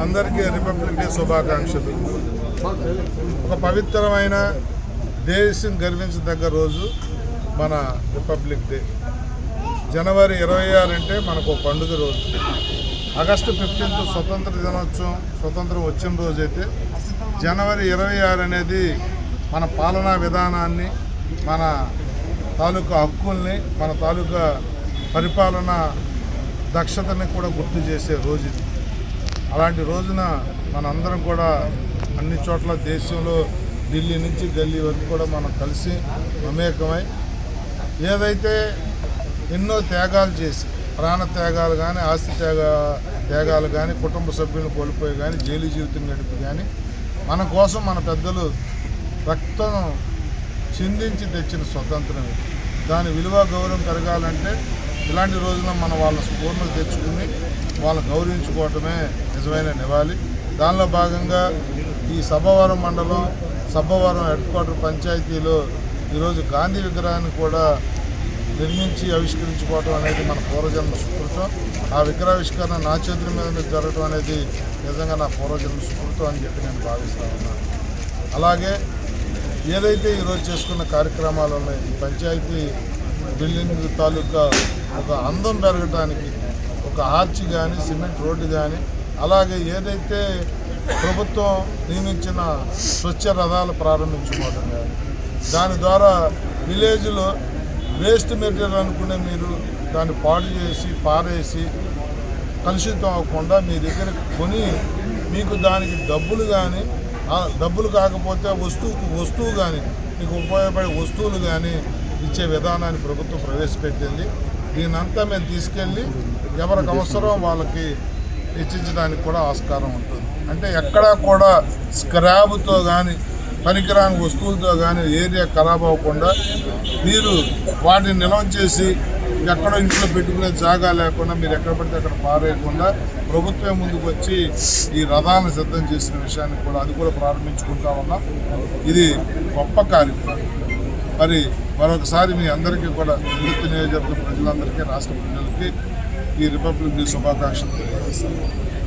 అందరికీ republic day శుభాకాంక్షలు. ఒక పవిత్రమైన దేశం గర్వించదగ్గ రోజు మన రిపబ్లిక్ డే. జనవరి 26 అంటే మనకు ఒక పండుగ రోజు. ఆగస్టు 15 స్వతంత్ర దినోత్సవం, స్వతంత్రం వచ్చిన రోజైతే జనవరి 26 అనేది మన పాలనా విధానాన్ని, మన తాలూకా హక్కుల్ని, మన తాలూకా పరిపాలన దక్షతని కూడా గుర్తు చేసే రోజు ఇది. అలాంటి రోజున మనందరం కూడా అన్ని చోట్ల దేశంలో ఢిల్లీ నుంచి గల్లీ వరకు కూడా మనం కలిసి మమేకమై ఏదైతే ఎన్నో త్యాగాలు చేసి, ప్రాణ త్యాగాలు కానీ, ఆస్తి త్యాగాలు కానీ, కుటుంబ సభ్యులను కోల్పోయి కానీ, జైలు జీవితం గడిపి కానీ, మన కోసం మన పెద్దలు రక్తం చిందించి తెచ్చిన స్వతంత్రం. దాని విలువ గౌరవం పెరగాలంటే ఇలాంటి రోజున మనం వాళ్ళ స్ఫూర్తిని తెచ్చుకుని వాళ్ళని గౌరవించుకోవటమే నిజమైన నివాళి. దానిలో భాగంగా ఈ సబ్బవరం మండలం, సబ్బవరం హెడ్ క్వార్టర్ పంచాయతీలో ఈరోజు గాంధీ విగ్రహాన్ని కూడా నిర్మించి ఆవిష్కరించుకోవటం అనేది మన పూర్వజన్మ సుకృతం. ఆ విగ్రహావిష్కరణ నా చేతుల మీద జరగడం అనేది నిజంగా నా పూర్వజన్మ సుకృతం అని చెప్పి నేను భావిస్తూ ఉన్నాను. అలాగే ఏదైతే ఈరోజు చేసుకున్న కార్యక్రమాలు ఉన్నాయి, ఈ పంచాయతీ బిల్డింగ్ తాలూకా ఒక అందం పెరగటానికి ఒక ఆర్చి కానీ, సిమెంట్ రోడ్డు కానీ, అలాగే ఏదైతే ప్రభుత్వం నియమించిన స్వచ్ఛ రథాలు ప్రారంభించుకోవడం కానీ, దాని ద్వారా విలేజ్లో వేస్ట్ మెటీరియల్ అనుకునే మీరు దాన్ని పాడు చేసి పారేసి కలుషితం అవ్వకుండా మీ దగ్గర కొని మీకు దానికి డబ్బులు కానీ, డబ్బులు కాకపోతే వస్తువు కానీ, మీకు ఉపయోగపడే వస్తువులు కానీ ఇచ్చే విధానాన్ని ప్రభుత్వం ప్రవేశపెట్టింది. దీనంతా మేము తీసుకెళ్ళి ఎవరికి అవసరం వాళ్ళకి ఇచ్చించడానికి కూడా ఆస్కారం ఉంటుంది. అంటే ఎక్కడా కూడా స్క్రాబ్తో కానీ, పనికిరాని వస్తువులతో కానీ ఏరియా ఖరాబ్ అవ్వకుండా మీరు వాటిని నిల్వ చేసి ఎక్కడో ఇంట్లో పెట్టుకునే జాగా లేకుండా మీరు ఎక్కడ పడితే అక్కడ పారేయకుండా ప్రభుత్వం ముందుకు వచ్చి ఈ రథాలను సిద్ధం చేసిన విషయాన్ని కూడా అది కూడా ప్రారంభించుకుంటా ఉన్నాం. ఇది గొప్ప కార్యక్రమం. మరి మరొకసారి మీ అందరికీ కూడా నివృత్తి నియోజకవర్గ ప్రజలందరికీ, రాష్ట్ర ప్రజలకి ఈ రిపబ్లిక్ డే శుభాకాంక్షలు తెలియజేస్తాను.